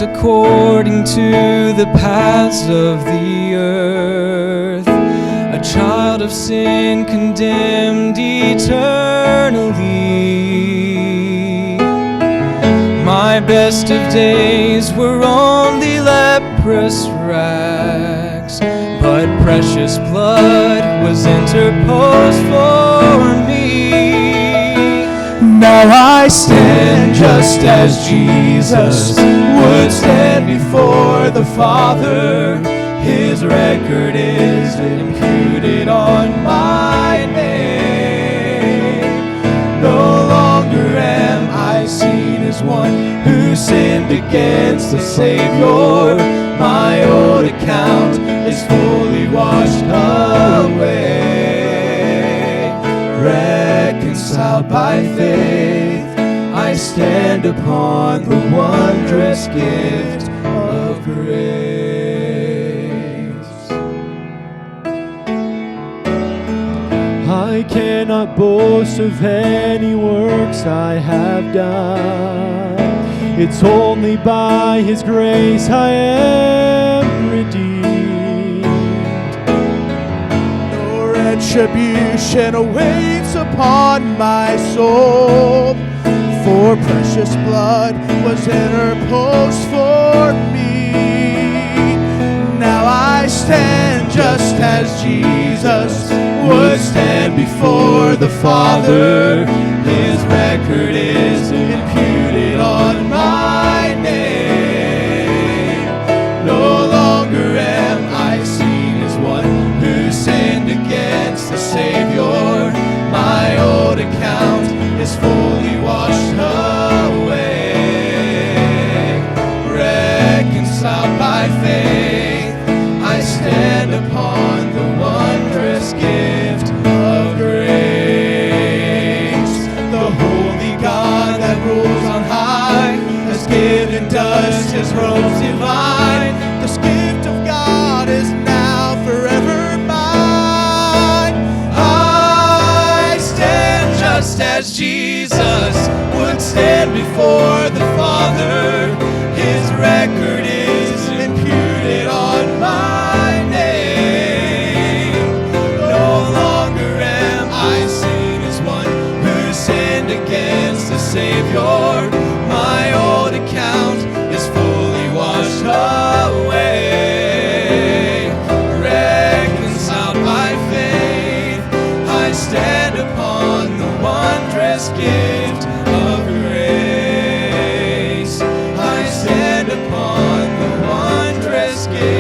According to the paths of the earth, a child of sin condemned eternally. My best of days were only leprous rags, but precious blood was interposed for me. Now I stand just as Jesus would stand before the Father. His record is imputed on my name. No longer am I seen as one who sinned against the Savior. My old account is fully washed away. Reconciled by faith, I stand upon the wondrous gift of grace. I cannot boast of any works I have done. It's only by His grace I am redeemed. No retribution awaits upon my soul, for precious blood was interposed for me. Now I stand just as Jesus would stand before the Father. His record is imputed on my name. No longer am I seen as one who sinned against the Savior. My old account is fully washed away. Reconciled by faith, I stand upon the wondrous gift of grace. The holy God that rules on high has given dust His robes divine. This gift of God is now forever mine. I stand just as Jesus would stand before the Father. His record is imputed on my name. No longer am I seen as one who sinned against the Savior. My old account is fully washed away. Reconciled by faith, I stand upon the wondrous gift of grace. I stand upon the wondrous gift